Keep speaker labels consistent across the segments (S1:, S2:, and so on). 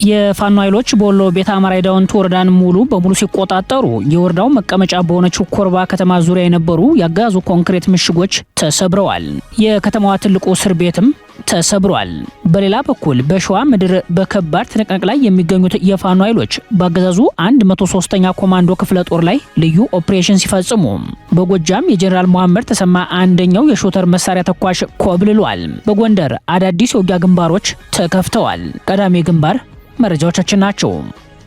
S1: የፋኖ ኃይሎች በወሎ ቤተ አማራ ዳውንት ወረዳን ሙሉ በሙሉ ሲቆጣጠሩ የወረዳው መቀመጫ በሆነችው ኮርባ ከተማ ዙሪያ የነበሩ ያጋዙ ኮንክሪት ምሽጎች ተሰብረዋል። የከተማዋ ትልቁ እስር ቤትም ተሰብሯል። በሌላ በኩል በሸዋ ምድር በከባድ ትንቅንቅ ላይ የሚገኙት የፋኖ ኃይሎች በአገዛዙ 103ኛ ኮማንዶ ክፍለ ጦር ላይ ልዩ ኦፕሬሽን ሲፈጽሙ በጎጃም የጀነራል መሐመድ ተሰማ አንደኛው የሾተር መሳሪያ ተኳሽ ኮብልሏል። በጎንደር አዳዲስ የውጊያ ግንባሮች ተከፍተዋል። ቀዳሚ ግንባር መረጃዎቻችን ናቸው።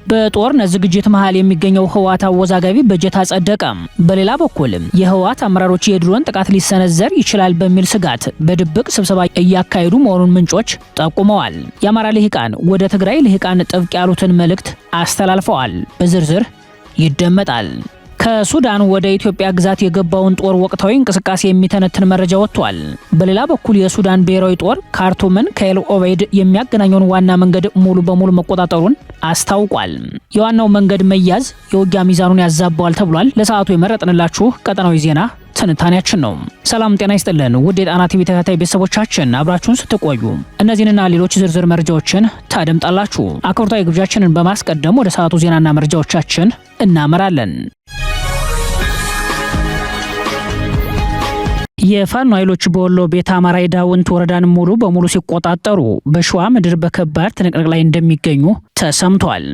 S1: በጦርነት ዝግጅት መሃል የሚገኘው ህወሓት አወዛጋቢ በጀት አጸደቀ። በሌላ በኩል የህወሓት አመራሮች የድሮን ጥቃት ሊሰነዘር ይችላል በሚል ስጋት በድብቅ ስብሰባ እያካሄዱ መሆኑን ምንጮች ጠቁመዋል። የአማራ ልሂቃን ወደ ትግራይ ልሂቃን ጥብቅ ያሉትን መልእክት አስተላልፈዋል። በዝርዝር ይደመጣል። ከሱዳን ወደ ኢትዮጵያ ግዛት የገባውን ጦር ወቅታዊ እንቅስቃሴ የሚተነትን መረጃ ወጥቷል። በሌላ በኩል የሱዳን ብሔራዊ ጦር ካርቱምን ከኤል ኦቤይድ የሚያገናኘውን ዋና መንገድ ሙሉ በሙሉ መቆጣጠሩን አስታውቋል። የዋናው መንገድ መያዝ የውጊያ ሚዛኑን ያዛባዋል ተብሏል። ለሰዓቱ የመረጥንላችሁ ቀጠናዊ ዜና ትንታኔያችን ነው። ሰላም ጤና ይስጥልን ውድ የጣና ቲቪ ተከታታይ ቤተሰቦቻችን፣ አብራችሁን ስትቆዩ እነዚህንና ሌሎች ዝርዝር መረጃዎችን ታደምጣላችሁ። አክብሮታዊ ግብዣችንን በማስቀደም ወደ ሰዓቱ ዜናና መረጃዎቻችን እናመራለን። የፋኖ ኃይሎች በወሎ ቤተ አማራ ዳውንት ወረዳን ሙሉ በሙሉ ሲቆጣጠሩ በሸዋ ምድር በከባድ ትንቅንቅ ላይ እንደሚገኙ ተሰምቷል።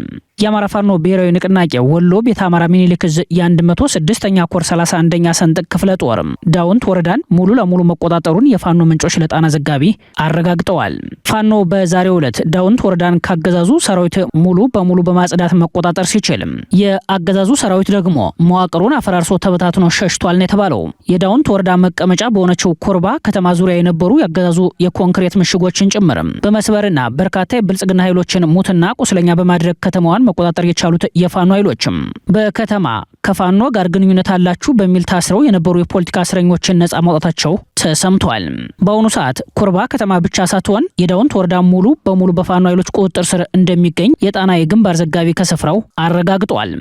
S1: የአማራ ፋኖ ብሔራዊ ንቅናቄ ወሎ ቤተ አማራ ሚኒሊክ ዕዝ የ106ኛ ኮር 31ኛ ሰንጥቅ ክፍለ ጦር ዳውንት ወረዳን ሙሉ ለሙሉ መቆጣጠሩን የፋኖ ምንጮች ለጣና ዘጋቢ አረጋግጠዋል። ፋኖ በዛሬው ዕለት ዳውንት ወረዳን ካገዛዙ ሰራዊት ሙሉ በሙሉ በማጽዳት መቆጣጠር ሲችል የአገዛዙ ሰራዊት ደግሞ መዋቅሩን አፈራርሶ ተበታትኖ ሸሽቷል ነው የተባለው። የዳውንት ወረዳ መቀመጫ በሆነችው ኮርባ ከተማ ዙሪያ የነበሩ ያገዛዙ የኮንክሪት ምሽጎችን ጭምር በመስበርና በርካታ የብልጽግና ኃይሎችን ሙትና ቁስለኛ በማድረግ ከተማዋን መቆጣጠር የቻሉት የፋኖ ኃይሎችም በከተማ ከፋኖ ጋር ግንኙነት አላችሁ በሚል ታስረው የነበሩ የፖለቲካ እስረኞችን ነጻ ማውጣታቸው ተሰምቷል። በአሁኑ ሰዓት ኮርባ ከተማ ብቻ ሳትሆን የዳውንት ወረዳ ሙሉ በሙሉ በፋኖ ኃይሎች ቁጥጥር ስር እንደሚገኝ የጣና የግንባር ዘጋቢ ከስፍራው አረጋግጧል።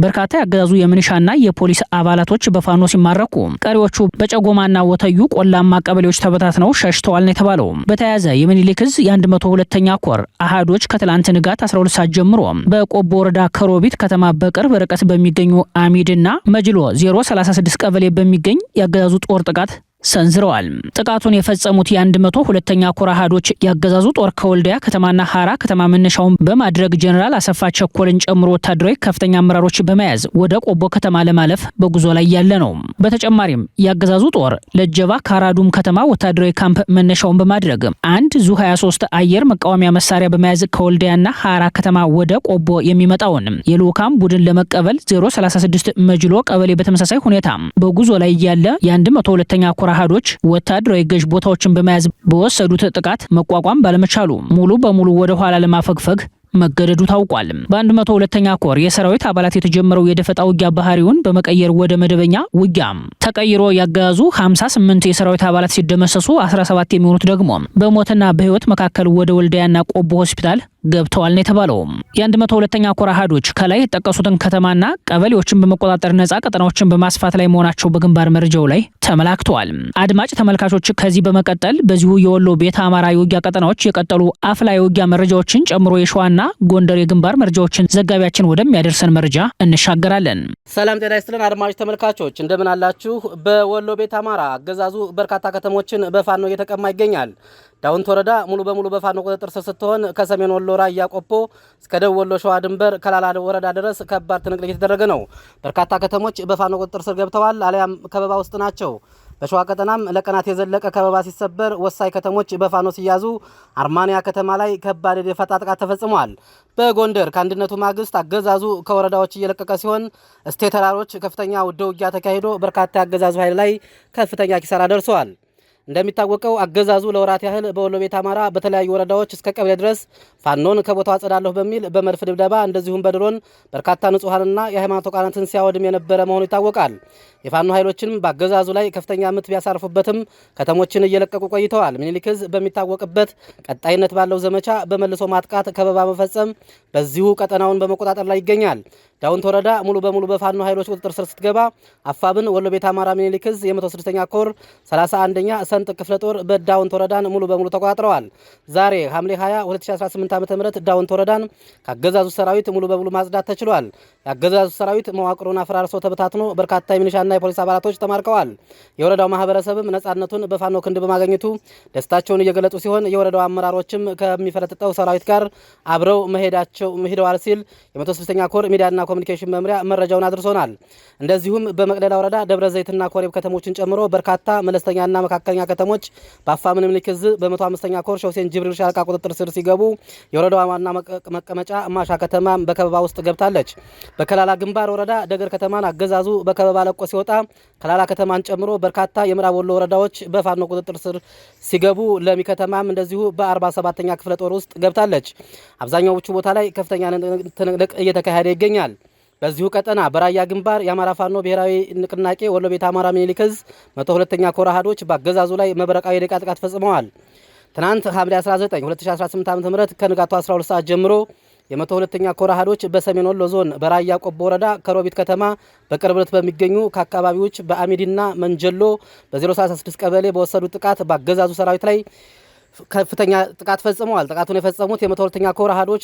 S1: በርካታ ያገዛዙ የሚኒሻና የፖሊስ አባላቶች በፋኖ ሲማረኩ፣ ቀሪዎቹ በጨጎማና ወተዩ ቆላማ ቀበሌዎች ተበታትነው ሸሽተዋል ነው የተባለው። በተያያዘ የሚኒሊክ ዕዝ የ102ኛ ኮር አሃዶች ከትላንት ንጋት 12 ሰዓት ጀምሮ በቆቦ ወረዳ ከሮቢት ከተማ በቅርብ ርቀት በሚገኙ አሚድና መጅሎ 036 ቀበሌ በሚገኝ ያገዛዙ ጦር ጥቃት ሰንዝረዋል። ጥቃቱን የፈጸሙት የ102ኛ ኮር አሃዶች ያገዛዙ ጦር ከወልዲያ ከተማና ሐራ ከተማ መነሻውን በማድረግ ጀነራል አሰፋ ቸኮልን ጨምሮ ወታደራዊ ከፍተኛ አመራሮች በመያዝ ወደ ቆቦ ከተማ ለማለፍ በጉዞ ላይ ያለ ነው። በተጨማሪም ያገዛዙ ጦር ለጀባ ካራዱም ከተማ ወታደራዊ ካምፕ መነሻውን በማድረግ አንድ ዙ 23 አየር መቃወሚያ መሳሪያ በመያዝ ከወልዲያና ሐራ ከተማ ወደ ቆቦ የሚመጣውን የልኡካን ቡድን ለመቀበል 036 መጅሎ ቀበሌ በተመሳሳይ ሁኔታ በጉዞ ላይ ያለ የ102ኛ ኮር አሃዶች ወታደራዊ ገዥ ቦታዎችን በመያዝ በወሰዱት ጥቃት መቋቋም ባለመቻሉ ሙሉ በሙሉ ወደ ኋላ ለማፈግፈግ መገደዱ ታውቋል። በ102ኛ ኮር የሰራዊት አባላት የተጀመረው የደፈጣ ውጊያ ባህሪውን በመቀየር ወደ መደበኛ ውጊያ ተቀይሮ ያገዛዙ 58 የሰራዊት አባላት ሲደመሰሱ 17 የሚሆኑት ደግሞ በሞትና በህይወት መካከል ወደ ወልዲያና ቆቦ ሆስፒታል ገብተዋል ነው የተባለው። የ102ኛ ኮር አሃዶች ከላይ የተጠቀሱትን ከተማና ቀበሌዎችን በመቆጣጠር ነጻ ቀጠናዎችን በማስፋት ላይ መሆናቸው በግንባር መረጃው ላይ ተመላክተዋል። አድማጭ ተመልካቾች ከዚህ በመቀጠል በዚሁ የወሎ ቤተ አማራ የውጊያ ቀጠናዎች የቀጠሉ አፍላ የውጊያ መረጃዎችን ጨምሮ የሸዋና ጎንደር የግንባር መረጃዎችን ዘጋቢያችን ወደሚያደርሰን መረጃ እንሻገራለን።
S2: ሰላም ጤና ይስጥልን አድማጭ ተመልካቾች እንደምን አላችሁ? በወሎ ቤተ አማራ አገዛዙ በርካታ ከተሞችን በፋኖ እየተቀማ ይገኛል። ዳውንት ወረዳ ሙሉ በሙሉ በፋኖ ቁጥጥር ስር ስትሆን ከሰሜን ወሎ ራያ ቆቦ እስከ ደቡብ ወሎ ሸዋ ድንበር ከላላ ወረዳ ድረስ ከባድ ትንቅንቅ እየተደረገ ነው። በርካታ ከተሞች በፋኖ ቁጥጥር ስር ገብተዋል አሊያም ከበባ ውስጥ ናቸው። በሸዋ ቀጠናም ለቀናት የዘለቀ ከበባ ሲሰበር ወሳኝ ከተሞች በፋኖ ሲያዙ አርማንያ ከተማ ላይ ከባድ የደፈጣ ጥቃት ተፈጽሟል። በጎንደር ከአንድነቱ ማግስት አገዛዙ ከወረዳዎች እየለቀቀ ሲሆን እስቴ ተራሮች ከፍተኛ ውጊያ ተካሂዶ በርካታ ያገዛዙ ኃይል ላይ ከፍተኛ ኪሳራ ደርሰዋል። እንደሚታወቀው አገዛዙ ለወራት ያህል በወሎ ቤተ አማራ በተለያዩ ወረዳዎች እስከ ቀበሌ ድረስ ፋኖን ከቦታው አጸዳለሁ በሚል በመድፍ ድብደባ እንደዚሁም በድሮን በርካታ ንጹሃንና የሃይማኖት ተቋማትን ሲያወድም የነበረ መሆኑ ይታወቃል። የፋኖ ኃይሎችንም በአገዛዙ ላይ ከፍተኛ ምት ቢያሳርፉበትም ከተሞችን እየለቀቁ ቆይተዋል። ሚኒሊክ ዕዝ በሚታወቅበት ቀጣይነት ባለው ዘመቻ በመልሶ ማጥቃት ከበባ መፈጸም በዚሁ ቀጠናውን በመቆጣጠር ላይ ይገኛል። ዳውንት ወረዳ ሙሉ በሙሉ በፋኖ ኃይሎች ቁጥጥር ስር ስትገባ አፋብን ወሎ ቤት አማራ ሚኒሊክ ዕዝ የ106ኛ ኮር 31ኛ ሰንጥ ክፍለ ጦር በዳውንት ወረዳን ሙሉ በሙሉ ተቆጣጥረዋል። ዛሬ ሐምሌ 20 2018 ዓ.ም ዳውንት ወረዳን ካገዛዙ ሰራዊት ሙሉ በሙሉ ማጽዳት ተችሏል። ያገዛዙ ሰራዊት መዋቅሩን አፈራርሶ ተበታትኖ በርካታ የሚሊሻና የፖሊስ አባላቶች ተማርከዋል። የወረዳው ማህበረሰብም ነጻነቱን በፋኖ ክንድ በማግኘቱ ደስታቸውን እየገለጹ ሲሆን የወረዳው አመራሮችም ከሚፈረጥጠው ሰራዊት ጋር አብረው መሄደዋል ሲል የ106ኛ ኮር ሚዲያና ኮሙኒኬሽን መምሪያ መረጃውን አድርሶናል። እንደዚሁም በመቅደላ ወረዳ ደብረ ዘይትና ኮሬብ ከተሞችን ጨምሮ በርካታ መለስተኛና መካከለኛ ከተሞች በአፋብ ሚኒሊክ ዕዝ በ105ኛ ኮር ሾሴን ጅብሪል ሻለቃ ቁጥጥር ስር ሲገቡ የወረዳው ዋና መቀመጫ ማሻ ከተማ በከበባ ውስጥ ገብታለች። በከላላ ግንባር ወረዳ ደገር ከተማን አገዛዙ በከበባ ለቆ ሲወጣ ከላላ ከተማን ጨምሮ በርካታ የምዕራብ ወሎ ወረዳዎች በፋኖ ቁጥጥር ስር ሲገቡ ለሚ ከተማም እንደዚሁ በ47ኛ ክፍለ ጦር ውስጥ ገብታለች። አብዛኛዎቹ ቦታ ላይ ከፍተኛ ትንቅንቅ እየተካሄደ ይገኛል። በዚሁ ቀጠና በራያ ግንባር የአማራ ፋኖ ብሔራዊ ንቅናቄ ወሎ ቤት አማራ ሚኒሊክ ዕዝ 102ኛ ኮር አሃዶች በአገዛዙ ላይ መብረቃዊ የደቂቃ ጥቃት ፈጽመዋል። ትናንት ሐምሌ 19 2018 ዓ.ም ከንጋቱ 12 ሰዓት ጀምሮ የ102ኛ ኮር አሃዶች በሰሜን ወሎ ዞን በራያ ቆቦ ወረዳ ከሮቢት ከተማ በቅርብ ርቀት በሚገኙ ከአካባቢዎች በአሚዲና መንጀሎ በ036 ቀበሌ በወሰዱት ጥቃት በአገዛዙ ሰራዊት ላይ ከፍተኛ ጥቃት ፈጽመዋል። ጥቃቱን የፈጸሙት የ102ኛ ኮር አሃዶች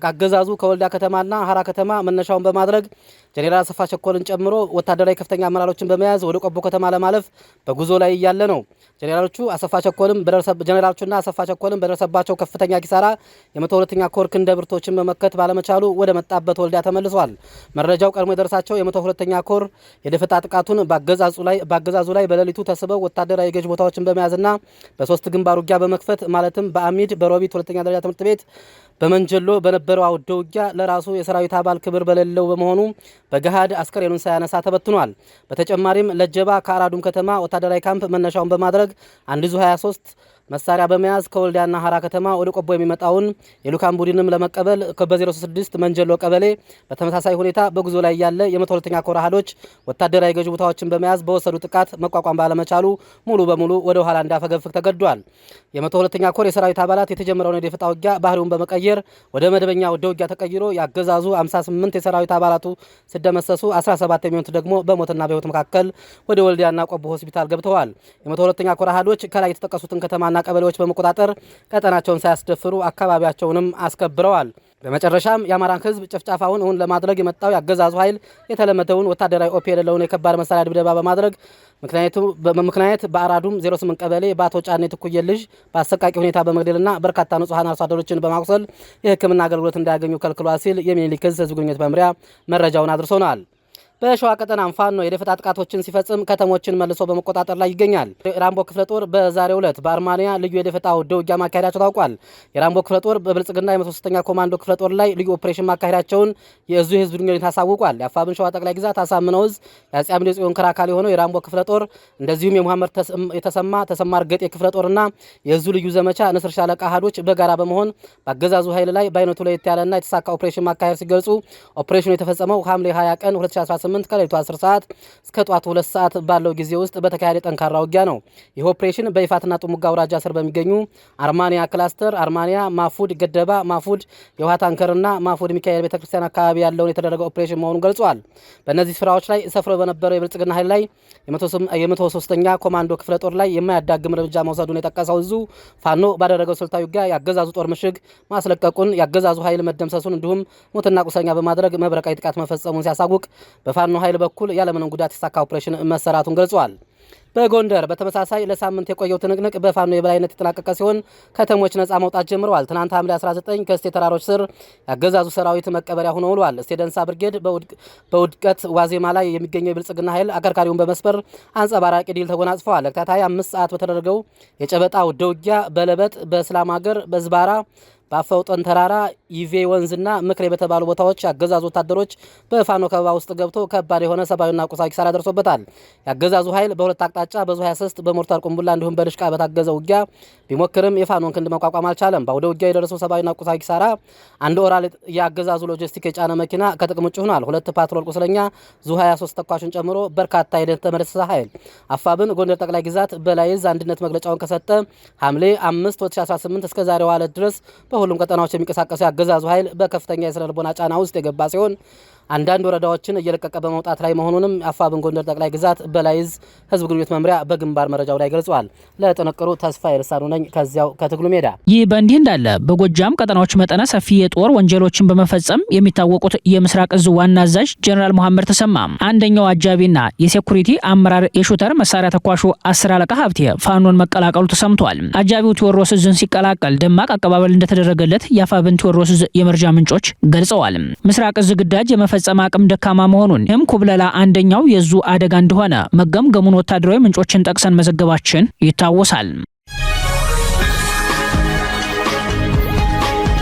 S2: አገዛዙ ከወልዲያ ከተማና ሐራ ከተማ መነሻውን በማድረግ ጄኔራል አሰፋ ቸኮልን ጨምሮ ወታደራዊ ከፍተኛ አመራሮችን በመያዝ ወደ ቆቦ ከተማ ለማለፍ በጉዞ ላይ እያለ ነው። ጄኔራሎቹና አሰፋ ቸኮልም በደረሰባቸው ከፍተኛ ኪሳራ የ102ኛ ኮር ክንደ ብርቶችን መመከት ባለመቻሉ ወደ መጣበት ወልዲያ ተመልሷል። መረጃው ቀድሞ የደረሳቸው የ102ኛ ኮር የደፈጣ ጥቃቱን በአገዛዙ ላይ በሌሊቱ ተስበው ወታደራዊ ገዥ ቦታዎችን በመያዝና በሶስት ግንባር ውጊያ በመክፈት ማለትም በአሚድ በሮቢት ሁለተኛ ደረጃ ትምህርት ቤት በመንጀሎ በነበረው አውደ ውጊያ ለራሱ የሰራዊት አባል ክብር በሌለው በመሆኑ በገሃድ አስከሬኑን ሳያነሳ ተበትኗል። በተጨማሪም ለጀባ ከአራዱም ከተማ ወታደራዊ ካምፕ መነሻውን በማድረግ አንድ ዙ 23 መሳሪያ በመያዝ ከወልዲያና ሐራ ከተማ ወደ ቆቦ የሚመጣውን የሉካን ቡድንም ለመቀበል በ06 መንጀሎ ቀበሌ በተመሳሳይ ሁኔታ በጉዞ ላይ ያለ የ102ኛ ኮር አሃዶች ወታደራዊ ገዥ ቦታዎችን በመያዝ በወሰዱ ጥቃት መቋቋም ባለመቻሉ ሙሉ በሙሉ ወደ ኋላ እንዳፈገፍግ ተገዷል። የ102ኛ ኮር የሰራዊት አባላት የተጀመረውን የደፈጣ ውጊያ ባህሪውን በመቀየር ወደ መደበኛ ወደ ውጊያ ተቀይሮ ያገዛዙ 58 የሰራዊት አባላቱ ሲደመሰሱ 17 የሚሆኑት ደግሞ በሞትና በሕይወት መካከል ወደ ወልዲያና ቆቦ ሆስፒታል ገብተዋል። የ102ኛ ኮር አሃዶች ከላይ የተጠቀሱትን ከተማ ቀበሌዎች በመቆጣጠር ቀጠናቸውን ሳያስደፍሩ አካባቢያቸውንም አስከብረዋል። በመጨረሻም የአማራን ሕዝብ ጭፍጨፋውን እውን ለማድረግ የመጣው ያገዛዙ ኃይል የተለመደውን ወታደራዊ ኦፒ የሌለውን የከባድ መሳሪያ ድብደባ በማድረግ ምክንያት በአራዱም 08 ቀበሌ በአቶ ጫኔ ትኩየ ልጅ በአሰቃቂ ሁኔታ በመግደልና በርካታ ንጹሃን አርሶ አደሮችን በማቁሰል የሕክምና አገልግሎት እንዳያገኙ ከልክሏል ሲል የሚኒሊክ ዕዝ ህዝብ ግንኙነት መምሪያ መረጃውን አድርሶናል። በሸዋ ቀጠና ፋኖ የደፈጣ ጥቃቶችን ሲፈጽም ከተሞችን መልሶ በመቆጣጠር ላይ ይገኛል። የራምቦ ክፍለ ጦር በዛሬው ዕለት በአርማንያ ልዩ የደፈጣ ውጊያ ማካሄዳቸው ታውቋል። የራምቦ ክፍለ ጦር በብልጽግና የ103ኛ ኮማንዶ ክፍለ ጦር ላይ ልዩ ኦፕሬሽን ማካሄዳቸውን የእዙ የህዝብ ግንኙነት አሳውቋል። የአፋብን ሸዋ ጠቅላይ ግዛት አሳምነው ዕዝ የአፄ አምደ ጽዮን ክራካል የሆነው የራምቦ ክፍለ ጦር እንደዚሁም የሙሐመድ ተሰማ እርገጤ ክፍለ ጦርና የእዙ ልዩ ዘመቻ ንስር ሻለቃ አሃዶች በጋራ በመሆን በአገዛዙ ኃይል ላይ በአይነቱ ለየት ያለና የተሳካ ኦፕሬሽን ማካሄድ ሲገልጹ ኦፕሬሽኑ የተፈጸመው ሐምሌ 20 ቀን 2018 ከሌሊቱ 10 ሰዓት እስከ ጧቱ 2 ሰዓት ባለው ጊዜ ውስጥ በተካሄደ ጠንካራ ውጊያ ነው። ይህ ኦፕሬሽን በይፋትና ጥሙጋ አውራጃ ስር በሚገኙ አርማንያ ክላስተር፣ አርማንያ ማፉድ፣ ገደባ ማፉድ፣ የውሃ ታንከርና ማፉድ ሚካኤል ቤተክርስቲያን አካባቢ ያለውን የተደረገ ኦፕሬሽን መሆኑን ገልጿል። በእነዚህ ስፍራዎች ላይ ሰፍሮ በነበረው የብልጽግና ኃይል ላይ የ103ኛ ኮማንዶ ክፍለ ጦር ላይ የማያዳግም እርምጃ መውሰዱን የጠቀሰው ዕዙ ፋኖ ባደረገው ስልታዊ ውጊያ ያገዛዙ ጦር ምሽግ ማስለቀቁን፣ ያገዛዙ ኃይል መደምሰሱን እንዲሁም ሞትና ቁስለኛ በማድረግ መብረቃዊ ጥቃት መፈጸሙን ሲያሳውቅ በፋኖ ኃይል በኩል ያለምንም ጉዳት የተሳካ ኦፕሬሽን መሰራቱን ገልጿል። በጎንደር በተመሳሳይ ለሳምንት የቆየው ትንቅንቅ በፋኖ የበላይነት የተጠናቀቀ ሲሆን ከተሞች ነጻ መውጣት ጀምረዋል። ትናንት ሐምሌ 19 ከእስቴ ተራሮች ስር ያገዛዙ ሰራዊት መቀበሪያ ሆኖ ውሏል። እስቴ ደንሳ ብርጌድ በውድቀት ዋዜማ ላይ የሚገኘው የብልጽግና ኃይል አከርካሪውን በመስበር አንጸባራቂ ድል ተጎናጽፈዋል። ለተከታታይ 5 ሰዓት በተደረገው የጨበጣ ውጊያ በለበጥ፣ በእስላም ሀገር፣ በዝባራ፣ በአፈውጠን ተራራ፣ ይቬ ወንዝና ምክሬ በተባሉ ቦታዎች ያገዛዙ ወታደሮች በፋኖ ከበባ ውስጥ ገብቶ ከባድ የሆነ ሰብአዊና ቁሳዊ ኪሳራ ደርሶበታል። ያገዛዙ ኃይል በሁለት አቅጣጫ በዙ 23 በሞርታር ቁምቡላ እንዲሁም በድሽቃ በታገዘ ውጊያ ቢሞክርም የፋኖን ክንድ መቋቋም አልቻለም። በአውደ ውጊያ የደረሰው ሰብአዊና ቁሳዊ ኪሳራ አንድ ኦራል ያገዛዙ ሎጂስቲክ የጫነ መኪና ከጥቅም ውጭ ሆኗል። 2 ፓትሮል ቁስለኛ፣ ዙ 23 ተኳሹን ጨምሮ በርካታ የተመለሰ ኃይል። አፋብን ጎንደር ጠቅላይ ግዛት በላይዝ አንድነት መግለጫውን ከሰጠ ሐምሌ 5 2018 እስከ ዛሬው ዕለት ድረስ በሁሉም ቀጠናዎች የሚንቀሳቀሱ ያገዛዙ ኃይል በከፍተኛ የስነ ልቦና ጫና ውስጥ የገባ ሲሆን አንዳንድ ወረዳዎችን እየለቀቀ በመውጣት ላይ መሆኑንም አፋብን ጎንደር ጠቅላይ ግዛት በላይዝ ህዝብ ግንኙነት መምሪያ በግንባር መረጃው ላይ ገልጿል። ለጥንቅሩ ተስፋዬ ልሳኑ ነኝ ከዚያው ከትግሉ ሜዳ።
S1: ይህ በእንዲህ እንዳለ በጎጃም ቀጠናዎች መጠነ ሰፊ የጦር ወንጀሎችን በመፈጸም የሚታወቁት የምስራቅ እዝ ዋና አዛዥ ጀነራል መሐመድ ተሰማ አንደኛው አጃቢና የሴኩሪቲ አመራር የሹተር መሳሪያ ተኳሹ 10 አለቃ ሀብቴ ፋኖን መቀላቀሉ ተሰምቷል። አጃቢው ቴዎድሮስ እዝን ሲቀላቀል ደማቅ አቀባበል እንደተደረገለት የአፋብን ቴዎድሮስ እዝ የመረጃ ምንጮች ገልጸዋል። ምስራቅ እዝ ግዳጅ የመፈጸም አቅም ደካማ መሆኑን ኩብለላ አንደኛው የዙ አደጋ እንደሆነ መገምገሙን ወታደራዊ ምንጮችን ጠቅሰን መዘገባችን ይታወሳል።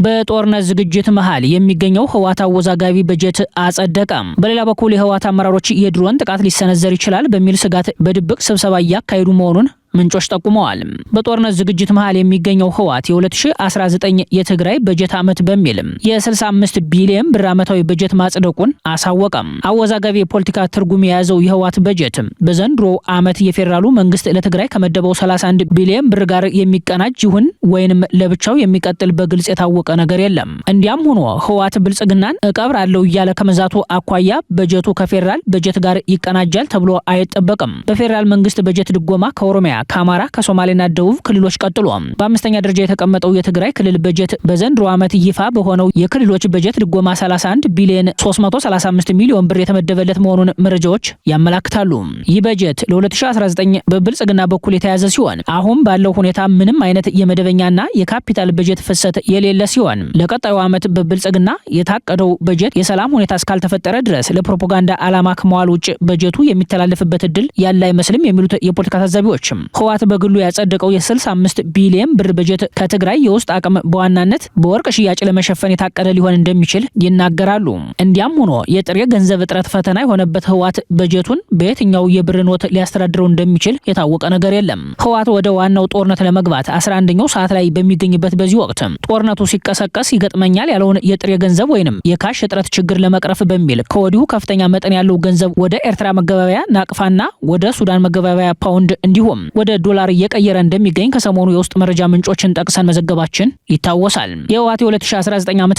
S1: በጦርነት ዝግጅት መሃል የሚገኘው ህወሓት አወዛጋቢ በጀት አጸደቀ። በሌላ በኩል የህወሓት አመራሮች የድሮን ጥቃት ሊሰነዘር ይችላል በሚል ስጋት በድብቅ ስብሰባ እያካሄዱ መሆኑን ምንጮች ጠቁመዋል። በጦርነት ዝግጅት መሃል የሚገኘው ህወሓት የ2019 የትግራይ በጀት ዓመት በሚል የ65 ቢሊዮን ብር ዓመታዊ በጀት ማጽደቁን አሳወቀም። አወዛጋቢ የፖለቲካ ትርጉም የያዘው የህወሓት በጀት በዘንድሮ ዓመት የፌዴራሉ መንግስት ለትግራይ ከመደበው 31 ቢሊዮን ብር ጋር የሚቀናጅ ይሁን ወይንም ለብቻው የሚቀጥል በግልጽ የታወቀ ነገር የለም። እንዲያም ሆኖ ህወሓት ብልጽግናን እቀብራለሁ እያለ ከመዛቱ አኳያ በጀቱ ከፌዴራል በጀት ጋር ይቀናጃል ተብሎ አይጠበቅም። በፌዴራል መንግስት በጀት ድጎማ ከኦሮሚያ ከአማራ ከሶማሌና ደቡብ ክልሎች ቀጥሎ በአምስተኛ ደረጃ የተቀመጠው የትግራይ ክልል በጀት በዘንድሮ ዓመት ይፋ በሆነው የክልሎች በጀት ድጎማ 31 ቢሊዮን 335 ሚሊዮን ብር የተመደበለት መሆኑን መረጃዎች ያመላክታሉ። ይህ በጀት ለ2019 በብልጽግና በኩል የተያዘ ሲሆን አሁን ባለው ሁኔታ ምንም አይነት የመደበኛና የካፒታል በጀት ፍሰት የሌለ ሲሆን ለቀጣዩ ዓመት በብልጽግና የታቀደው በጀት የሰላም ሁኔታ እስካልተፈጠረ ድረስ ለፕሮፓጋንዳ ዓላማ ከመዋል ውጭ በጀቱ የሚተላለፍበት እድል ያለ አይመስልም የሚሉት የፖለቲካ ታዛቢዎችም ህወሓት በግሉ ያጸደቀው የ65 ቢሊዮን ብር በጀት ከትግራይ የውስጥ አቅም በዋናነት በወርቅ ሽያጭ ለመሸፈን የታቀደ ሊሆን እንደሚችል ይናገራሉ። እንዲያም ሆኖ የጥሬ ገንዘብ እጥረት ፈተና የሆነበት ህወሓት በጀቱን በየትኛው የብር ኖት ሊያስተዳድረው እንደሚችል የታወቀ ነገር የለም። ህወሓት ወደ ዋናው ጦርነት ለመግባት 11ኛው ሰዓት ላይ በሚገኝበት በዚህ ወቅት ጦርነቱ ሲቀሰቀስ ይገጥመኛል ያለውን የጥሬ ገንዘብ ወይንም የካሽ እጥረት ችግር ለመቅረፍ በሚል ከወዲሁ ከፍተኛ መጠን ያለው ገንዘብ ወደ ኤርትራ መገበያያ ናቅፋና ወደ ሱዳን መገበያያ ፓውንድ እንዲሁም ወደ ዶላር እየቀየረ እንደሚገኝ ከሰሞኑ የውስጥ መረጃ ምንጮችን ጠቅሰን መዘገባችን ይታወሳል። የህወሓት 2019 ዓ.ም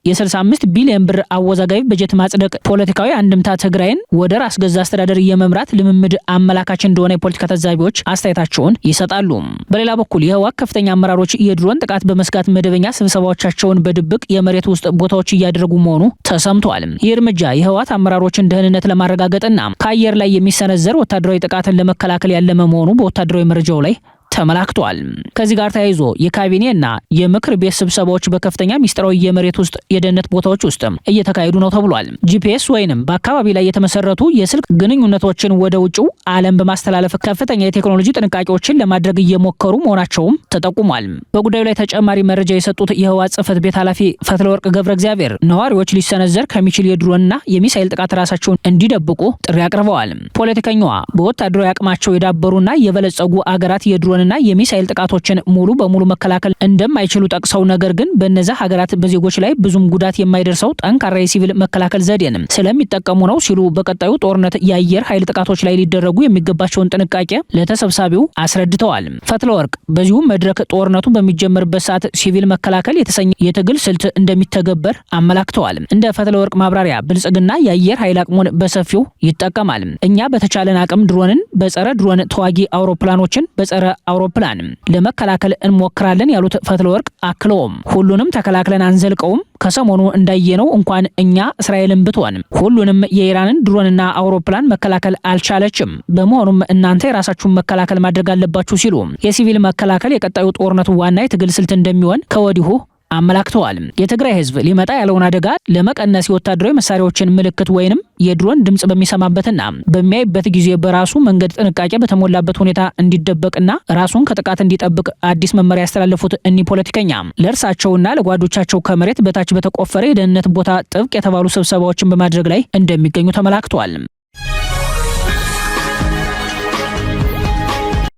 S1: የ65 ቢሊዮን ብር አወዛጋቢ በጀት ማጽደቅ ፖለቲካዊ አንድምታ ትግራይን ወደ ራስ ገዛ አስተዳደር የመምራት ልምምድ አመላካች እንደሆነ የፖለቲካ ታዛቢዎች አስተያየታቸውን ይሰጣሉ። በሌላ በኩል የህወሓት ከፍተኛ አመራሮች የድሮን ጥቃት በመስጋት መደበኛ ስብሰባዎቻቸውን በድብቅ የመሬት ውስጥ ቦታዎች እያደረጉ መሆኑ ተሰምቷል። ይህ እርምጃ የህወሓት አመራሮችን ደህንነት ለማረጋገጥና ከአየር ላይ የሚሰነዘር ወታደራዊ ጥቃትን ለመከላከል ያለመ መሆኑ በወታደራዊ መረጃው ላይ ተመላክቷል። ከዚህ ጋር ተያይዞ የካቢኔና የምክር ቤት ስብሰባዎች በከፍተኛ ሚስጥራዊ የመሬት ውስጥ የደህንነት ቦታዎች ውስጥ እየተካሄዱ ነው ተብሏል። ጂፒኤስ ወይንም በአካባቢ ላይ የተመሰረቱ የስልክ ግንኙነቶችን ወደ ውጭው ዓለም በማስተላለፍ ከፍተኛ የቴክኖሎጂ ጥንቃቄዎችን ለማድረግ እየሞከሩ መሆናቸውም ተጠቁሟል። በጉዳዩ ላይ ተጨማሪ መረጃ የሰጡት የህወሓት ጽሕፈት ቤት ኃላፊ ፈትለወርቅ ገብረ እግዚአብሔር ነዋሪዎች ሊሰነዘር ከሚችል የድሮንና የሚሳኤል ጥቃት ራሳቸውን እንዲደብቁ ጥሪ አቅርበዋል። ፖለቲከኛዋ በወታደራዊ አቅማቸው የዳበሩና የበለጸጉ አገራት የድሮን እና የሚሳኤል ጥቃቶችን ሙሉ በሙሉ መከላከል እንደማይችሉ ጠቅሰው ነገር ግን በእነዚህ ሀገራት በዜጎች ላይ ብዙም ጉዳት የማይደርሰው ጠንካራ የሲቪል መከላከል ዘዴን ስለሚጠቀሙ ነው ሲሉ በቀጣዩ ጦርነት የአየር ኃይል ጥቃቶች ላይ ሊደረጉ የሚገባቸውን ጥንቃቄ ለተሰብሳቢው አስረድተዋል። ፈትለወርቅ በዚሁ መድረክ ጦርነቱ በሚጀመርበት ሰዓት ሲቪል መከላከል የተሰኘ የትግል ስልት እንደሚተገበር አመላክተዋል። እንደ ፈትለወርቅ ማብራሪያ ብልጽግና የአየር ኃይል አቅሙን በሰፊው ይጠቀማል። እኛ በተቻለን አቅም ድሮንን በጸረ ድሮን ተዋጊ አውሮፕላኖችን በጸረ አውሮፕላን ለመከላከል እንሞክራለን ያሉት ፈትለወርቅ አክለውም ሁሉንም ተከላክለን አንዘልቀውም። ከሰሞኑ እንዳየነው እንኳን እኛ እስራኤልን ብትሆን ሁሉንም የኢራንን ድሮንና አውሮፕላን መከላከል አልቻለችም። በመሆኑም እናንተ የራሳችሁን መከላከል ማድረግ አለባችሁ ሲሉ የሲቪል መከላከል የቀጣዩ ጦርነቱ ዋና የትግል ስልት እንደሚሆን ከወዲሁ አመላክተዋል። የትግራይ ህዝብ ሊመጣ ያለውን አደጋ ለመቀነስ የወታደራዊ መሳሪያዎችን ምልክት ወይንም የድሮን ድምጽ በሚሰማበትና በሚያይበት ጊዜ በራሱ መንገድ ጥንቃቄ በተሞላበት ሁኔታ እንዲደበቅና ራሱን ከጥቃት እንዲጠብቅ አዲስ መመሪያ ያስተላለፉት እኒህ ፖለቲከኛ ለእርሳቸውና ለጓዶቻቸው ከመሬት በታች በተቆፈረ የደህንነት ቦታ ጥብቅ የተባሉ ስብሰባዎችን በማድረግ ላይ እንደሚገኙ ተመላክቷል።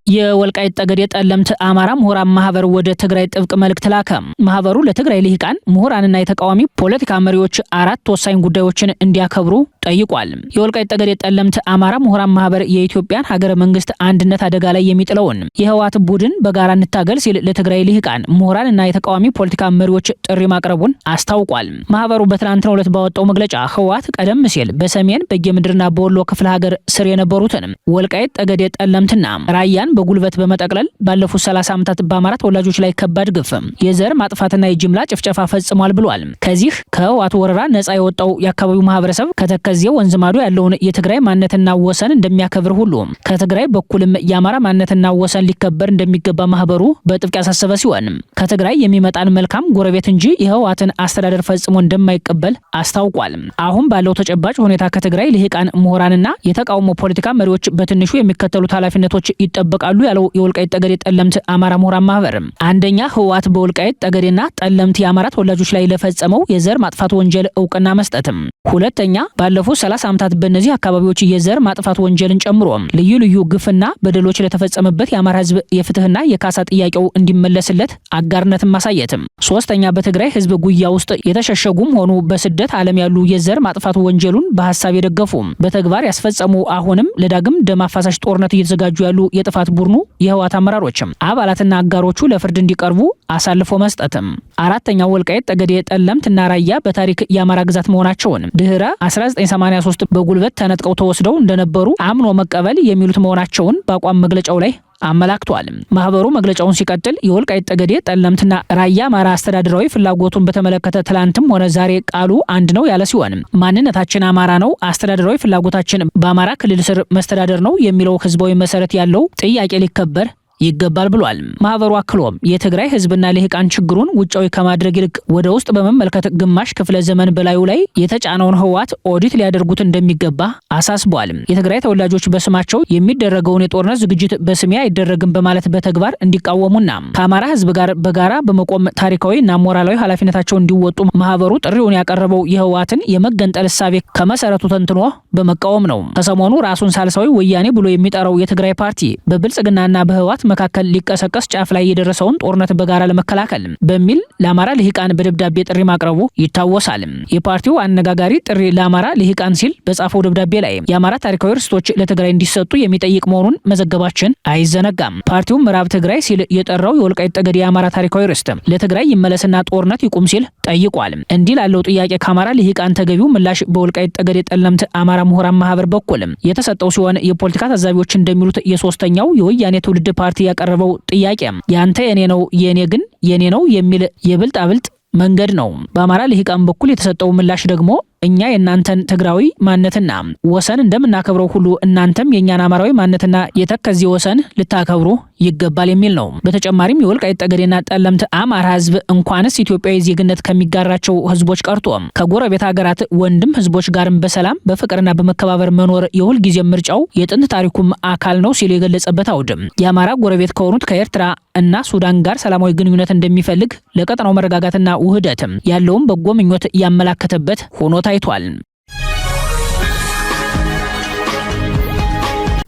S1: የወልቃይት ጠገዴ ጠለምት አማራ ምሁራን ማህበር ወደ ትግራይ ጥብቅ መልእክት ላከ። ማህበሩ ለትግራይ ልሂቃን ምሁራንና የተቃዋሚ ፖለቲካ መሪዎች 4 ወሳኝ ጉዳዮችን እንዲያከብሩ ጠይቋል። የወልቃይት ጠገዴ ጠለምት አማራ ምሁራን ማህበር የኢትዮጵያን ሀገረ መንግስት አንድነት አደጋ ላይ የሚጥለውን የህወሓት ቡድን በጋራ እንታገል ሲል ለትግራይ ልሂቃን ምሁራንና የተቃዋሚ ፖለቲካ መሪዎች ጥሪ ማቅረቡን አስታውቋል። ማህበሩ በትናንትናው ዕለት ባወጣው መግለጫ ህወሓት ቀደም ሲል በሰሜን በጌምድርና በወሎ ክፍለ ሀገር ስር የነበሩትን ወልቃይት ጠገዴ ጠለምትና ራያን በጉልበት በመጠቅለል ባለፉት 30 ዓመታት በአማራ ተወላጆች ላይ ከባድ ግፍ፣ የዘር ማጥፋትና የጅምላ ጭፍጨፋ ፈጽሟል ብሏል። ከዚህ ከህወሓት ወረራ ነጻ የወጣው የአካባቢው ማህበረሰብ ከተከዜ ወንዝ ማዶ ያለውን የትግራይ ማንነትና ወሰን እንደሚያከብር ሁሉ ከትግራይ በኩልም የአማራ ማንነትና ወሰን ሊከበር እንደሚገባ ማህበሩ በጥብቅ ያሳሰበ ሲሆን ከትግራይ የሚመጣን መልካም ጎረቤት እንጂ የህወሓትን አስተዳደር ፈጽሞ እንደማይቀበል አስታውቋል። አሁን ባለው ተጨባጭ ሁኔታ ከትግራይ ልሂቃን ምሁራንና የተቃውሞ ፖለቲካ መሪዎች በትንሹ የሚከተሉት ኃላፊነቶች ይጠበቃሉ ያለው የወልቃይት ጠገዴ ጠለምት አማራ ምሁራን ማህበር፣ አንደኛ ህወሓት በወልቃይት ጠገዴና ጠለምት የአማራ ተወላጆች ላይ ለፈጸመው የዘር ማጥፋት ወንጀል እውቅና መስጠትም። ሁለተኛ ባለፉት 30 ዓመታት በእነዚህ አካባቢዎች የዘር ማጥፋት ወንጀልን ጨምሮ ልዩ ልዩ ግፍና በደሎች ለተፈጸመበት የአማራ ህዝብ የፍትህና የካሳ ጥያቄው እንዲመለስለት አጋርነትን ማሳየትም። ሶስተኛ በትግራይ ህዝብ ጉያ ውስጥ የተሸሸጉም ሆኑ በስደት ዓለም ያሉ የዘር ማጥፋት ወንጀሉን በሐሳብ የደገፉ በተግባር ያስፈጸሙ አሁንም ለዳግም ደም አፋሳሽ ጦርነት እየተዘጋጁ ያሉ የጥፋት ቡድኑ የህወሓት አመራሮችም አባላትና አጋሮቹ ለፍርድ እንዲቀርቡ አሳልፎ መስጠትም። አራተኛው ወልቃይት ጠገዴ ጠለምትና ራያ በታሪክ የአማራ ግዛት መሆናቸውን ድህረ 1983 በጉልበት ተነጥቀው ተወስደው እንደነበሩ አምኖ መቀበል የሚሉት መሆናቸውን በአቋም መግለጫው ላይ አመላክቷል። ማህበሩ መግለጫውን ሲቀጥል የወልቃይት ጠገዴ ጠለምትና ራያ አማራ አስተዳደራዊ ፍላጎቱን በተመለከተ ትላንትም ሆነ ዛሬ ቃሉ አንድ ነው ያለ ሲሆን ማንነታችን አማራ ነው፣ አስተዳደራዊ ፍላጎታችን በአማራ ክልል ስር መስተዳደር ነው የሚለው ህዝባዊ መሰረት ያለው ጥያቄ ሊከበር ይገባል ብሏል። ማህበሩ አክሎም የትግራይ ህዝብና ልሂቃን ችግሩን ውጫዊ ከማድረግ ይልቅ ወደ ውስጥ በመመልከት ግማሽ ክፍለ ዘመን በላዩ ላይ የተጫነውን ህወሓት ኦዲት ሊያደርጉት እንደሚገባ አሳስቧል። የትግራይ ተወላጆች በስማቸው የሚደረገውን የጦርነት ዝግጅት በስሜ አይደረግም በማለት በተግባር እንዲቃወሙና ከአማራ ህዝብ ጋር በጋራ በመቆም ታሪካዊና ሞራላዊ ኃላፊነታቸውን እንዲወጡ ማህበሩ ጥሪውን ያቀረበው የህወሓትን የመገንጠል እሳቤ ከመሰረቱ ተንትኖ በመቃወም ነው። ከሰሞኑ ራሱን ሳልሳዊ ወያኔ ብሎ የሚጠራው የትግራይ ፓርቲ በብልጽግናና በህወሓት መካከል ሊቀሰቀስ ጫፍ ላይ የደረሰውን ጦርነት በጋራ ለመከላከል በሚል ለአማራ ልሂቃን በደብዳቤ ጥሪ ማቅረቡ ይታወሳል። የፓርቲው አነጋጋሪ ጥሪ ለአማራ ልሂቃን ሲል በጻፈው ደብዳቤ ላይ የአማራ ታሪካዊ ርስቶች ለትግራይ እንዲሰጡ የሚጠይቅ መሆኑን መዘገባችን አይዘነጋም። ፓርቲው ምዕራብ ትግራይ ሲል የጠራው የወልቃይት ጠገዴ የአማራ ታሪካዊ ርስት ለትግራይ ይመለስና ጦርነት ይቁም ሲል ጠይቋል። እንዲህ ላለው ጥያቄ ከአማራ ልሂቃን ተገቢው ምላሽ በወልቃይት ጠገዴ ጠለምት አማራ ምሁራን ማህበር በኩል የተሰጠው ሲሆን የፖለቲካ ታዛቢዎች እንደሚሉት የሶስተኛው የወያኔ ትውልድ ፓርቲ ያቀረበው ጥያቄ ያንተ የኔ ነው የኔ ግን የኔ ነው የሚል የብልጣብልጥ መንገድ ነው። በአማራ ልሂቃን በኩል የተሰጠው ምላሽ ደግሞ እኛ የእናንተን ትግራዊ ማንነትና ወሰን እንደምናከብረው ሁሉ እናንተም የእኛን አማራዊ ማንነትና የተከዜ ወሰን ልታከብሩ ይገባል የሚል ነው። በተጨማሪም የወልቃይት ጠገዴና ጠለምት አማራ ህዝብ እንኳንስ ኢትዮጵያዊ ዜግነት ከሚጋራቸው ህዝቦች ቀርቶ ከጎረቤት ሀገራት ወንድም ህዝቦች ጋርም በሰላም በፍቅርና በመከባበር መኖር የሁል ጊዜ ምርጫው የጥንት ታሪኩም አካል ነው ሲል የገለጸበት አውድም የአማራ ጎረቤት ከሆኑት ከኤርትራ እና ሱዳን ጋር ሰላማዊ ግንኙነት እንደሚፈልግ ለቀጠናው መረጋጋትና ውህደት ያለውን በጎ ምኞት ያመላከተበት ሆኖ ታይቷል።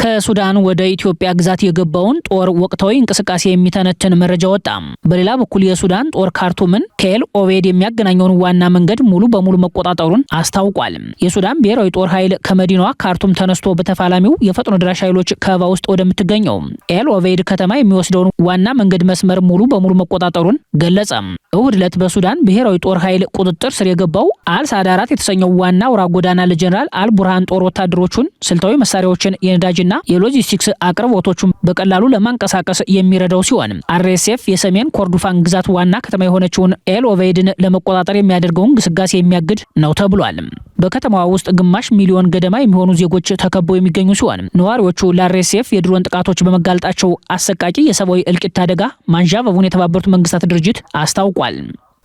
S1: ከሱዳን ወደ ኢትዮጵያ ግዛት የገባውን ጦር ወቅታዊ እንቅስቃሴ የሚተነትን መረጃ ወጣ። በሌላ በኩል የሱዳን ጦር ካርቱምን ከኤል ኦቤድ የሚያገናኘውን ዋና መንገድ ሙሉ በሙሉ መቆጣጠሩን አስታውቋል። የሱዳን ብሔራዊ ጦር ኃይል ከመዲናዋ ካርቱም ተነስቶ በተፋላሚው የፈጥኖ ድራሽ ኃይሎች ከበባ ውስጥ ወደምትገኘው ኤል ኦቤድ ከተማ የሚወስደውን ዋና መንገድ መስመር ሙሉ በሙሉ መቆጣጠሩን ገለጸ። እሁድ ዕለት በሱዳን ብሔራዊ ጦር ኃይል ቁጥጥር ስር የገባው አልሳዳራት የተሰኘው ዋና አውራ ጎዳና ለጀነራል አልቡርሃን ጦር ወታደሮቹን ስልታዊ መሳሪያዎችን የነዳጅና የሎጂስቲክስ አቅርቦቶቹን በቀላሉ ለማንቀሳቀስ የሚረዳው ሲሆን አርኤስኤፍ የሰሜን ኮርዶፋን ግዛት ዋና ከተማ የሆነችውን ኤል ኦቬድን ለመቆጣጠር የሚያደርገውን ግስጋሴ የሚያግድ ነው ተብሏል። በከተማዋ ውስጥ ግማሽ ሚሊዮን ገደማ የሚሆኑ ዜጎች ተከበው የሚገኙ ሲሆን ነዋሪዎቹ ለአርኤስኤፍ የድሮን ጥቃቶች በመጋለጣቸው አሰቃቂ የሰብአዊ እልቂት አደጋ ማንዣበቡን የተባበሩት መንግስታት ድርጅት አስታውቋል።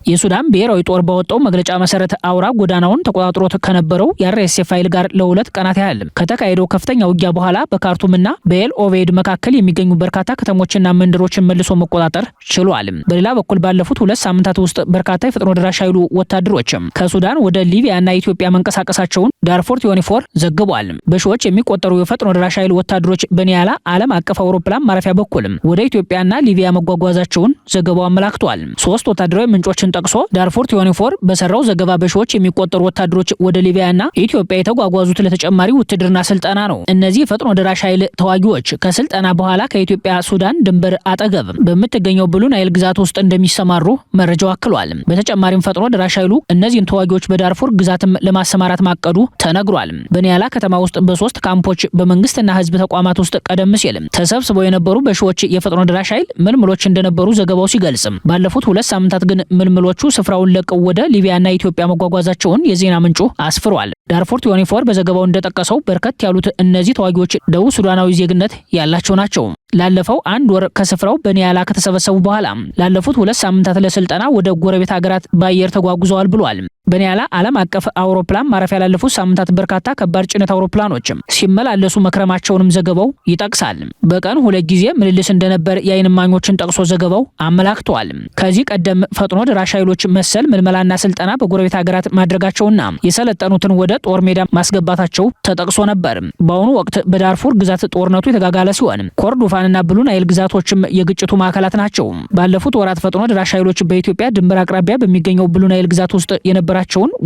S1: የሱዳን ብሔራዊ ጦር ባወጣው መግለጫ መሰረት አውራ ጎዳናውን ተቆጣጥሮት ከነበረው የአርኤስኤፍ ኃይል ጋር ለ2 ቀናት ያህል ከተካሄደው ከፍተኛ ውጊያ በኋላ በካርቱምና በኤል ኦቬድ መካከል የሚገኙ በርካታ ከተሞችና መንደሮችን መልሶ መቆጣጠር ችሏል። በሌላ በኩል ባለፉት 2 ሳምንታት ውስጥ በርካታ የፈጥኖ ደራሽ ኃይሉ ወታደሮች ከሱዳን ወደ ሊቢያና ኢትዮጵያ መንቀሳቀሳቸውን ዳርፉር 24 ዘግቧል። በሺዎች የሚቆጠሩ የፈጥኖ ደራሽ ኃይሉ ወታደሮች በኒያላ ዓለም አቀፍ አውሮፕላን ማረፊያ በኩል ወደ ኢትዮጵያና ሊቢያ መጓጓዛቸውን ዘገባው አመላክቷል። 3 ወታደራዊ ምንጮችን ጠቅሶ ዳርፉር 24 በሰራው ዘገባ በሺዎች የሚቆጠሩ ወታደሮች ወደ ሊቢያና ኢትዮጵያ የተጓጓዙት ለተጨማሪ ውትድርና ስልጠና ነው። እነዚህ የፈጥኖ ደራሽ ኃይል ተዋጊዎች ከስልጠና በኋላ ከኢትዮጵያ ሱዳን ድንበር አጠገብ በምትገኘው ብሉ ናይል ግዛት ውስጥ እንደሚሰማሩ መረጃው አክሏል። በተጨማሪም ፈጥኖ ደራሽ ኃይሉ እነዚህን ተዋጊዎች በዳርፉር ግዛትም ለማሰማራት ማቀዱ ተነግሯል። በኒያላ ከተማ ውስጥ በ3 ካምፖች በመንግስትና ህዝብ ተቋማት ውስጥ ቀደም ሲል ተሰብስበው የነበሩ በሺዎች የፈጥኖ ደራሽ ኃይል ምልምሎች እንደነበሩ ዘገባው ሲገልጽ ባለፉት 2 ሳምንታት ግን ምልምሎቹ ስፍራውን ለቀው ወደ ሊቢያና ኢትዮጵያ መጓጓዛቸውን የዜና ምንጩ አስፍሯል። ዳርፉር 24 በዘገባው እንደጠቀሰው በርከት ያሉት እነዚህ ተዋጊዎች ደቡብ ሱዳናዊ ዜግነት ያላቸው ናቸው። ላለፈው 1 ወር ከስፍራው በኒያላ ከተሰበሰቡ በኋላ ላለፉት 2 ሳምንታት ለስልጠና ወደ ጎረቤት ሀገራት በአየር ተጓጉዘዋል ብሏል። በኒያላ ዓለም አቀፍ አውሮፕላን ማረፊያ ላለፉት ሳምንታት በርካታ ከባድ ጭነት አውሮፕላኖች ሲመላለሱ መክረማቸውንም ዘገባው ይጠቅሳል። በቀን 2 ጊዜ ምልልስ እንደነበር የዓይን እማኞችን ጠቅሶ ዘገባው አመላክቷል። ከዚህ ቀደም ፈጥኖ ደራሽ ኃይሎች መሰል ምልመላና ስልጠና በጎረቤት ሀገራት ማድረጋቸውና የሰለጠኑትን ወደ ጦር ሜዳ ማስገባታቸው ተጠቅሶ ነበር። በአሁኑ ወቅት በዳርፉር ግዛት ጦርነቱ የተጋጋለ ሲሆን ኮርዶፋንና ብሉ ናይል ግዛቶችም የግጭቱ ማዕከላት ናቸው። ባለፉት ወራት ፈጥኖ ደራሽ ኃይሎች በኢትዮጵያ ድንበር አቅራቢያ በሚገኘው ብሉ ናይል ግዛት ውስጥ የነበራቸውን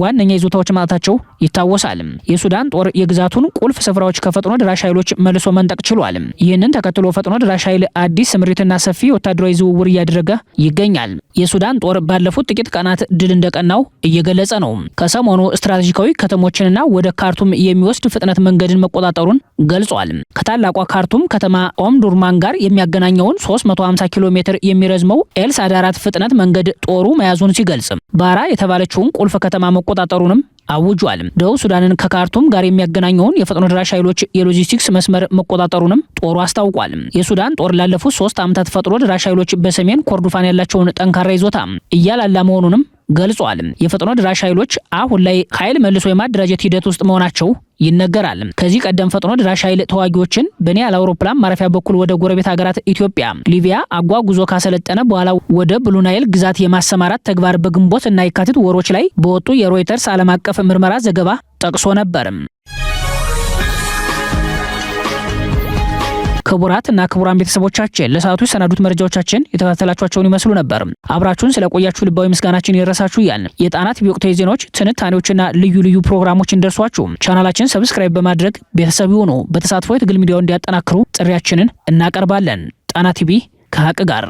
S1: ዋነኛ ይዞታዎች ማለታቸው ይታወሳል። የሱዳን ጦር የግዛቱን ቁልፍ ስፍራዎች ከፈጥኖ ደራሽ ኃይሎች መልሶ መንጠቅ ችሏል። ይህንን ተከትሎ ፈጥኖ ደራሽ ኃይል አዲስ ስምሪትና ሰፊ ወታደራዊ ዝውውር እያደረገ ይገኛል። የሱዳን ጦር ባለፉት ጥቂት ቀናት ድል እንደቀናው እየገለጸ ነው። ከሰሞኑ ስትራቴጂካዊ ከተሞችንና ወደ ካርቱም የሚወስድ ፍጥነት መንገድን መቆጣጠሩን ገልጿል። ከታላቋ ካርቱም ከተማ ኦምዱርማን ጋር የሚያገናኘውን 350 ኪሎ ሜትር የሚረዝመው ኤልሳዳራት ፍጥነት መንገድ ጦሩ መያዙን ሲገልጽ ባራ የተባለችውን ቁልፍ ከተማ መቆጣጠሩንም አውጇል። ደቡብ ሱዳንን ከካርቱም ጋር የሚያገናኘውን የፈጥኖ ደራሽ ኃይሎች የሎጂስቲክስ መስመር መቆጣጠሩንም ጦሩ አስታውቋል። የሱዳን ጦር ላለፉት 3 ዓመታት ፈጥኖ ደራሽ ኃይሎች በሰሜን ኮርዶፋን ያላቸውን ጠንካራ ይዞታ እያላላ መሆኑንም ገልጿል። የፈጥኖ ደራሽ ኃይሎች አሁን ላይ ኃይል መልሶ የማደራጀት ሂደት ውስጥ መሆናቸው ይነገራል። ከዚህ ቀደም ፈጥኖ ደራሽ ኃይል ተዋጊዎችን በኒያላ አውሮፕላን ማረፊያ በኩል ወደ ጎረቤት ሀገራት ኢትዮጵያ፣ ሊቢያ አጓጉዞ ካሰለጠነ በኋላ ወደ ብሉ ናይል ግዛት የማሰማራት ተግባር በግንቦት እና የካቲት ወሮች ላይ በወጡ የሮይተርስ ዓለም አቀፍ ምርመራ ዘገባ ጠቅሶ ነበር። ክቡራትና ክቡራን ቤተሰቦቻችን ለሰዓቱ የሰናዱት መረጃዎቻችን የተከታተላችኋቸውን ይመስሉ ነበር። አብራችሁን ስለቆያችሁ ልባዊ ምስጋናችን ይድረሳችሁ እያልን የጣና ቲቪ ወቅታዊ ዜናዎች፣ ትንታኔዎችና ልዩ ልዩ ፕሮግራሞች እንደርሷችሁ ቻናላችን ሰብስክራይብ በማድረግ ቤተሰብ ይሁኑ። በተሳትፎ የትግል ሚዲያውን እንዲያጠናክሩ ጥሪያችንን እናቀርባለን። ጣና ቲቪ ከሀቅ ጋር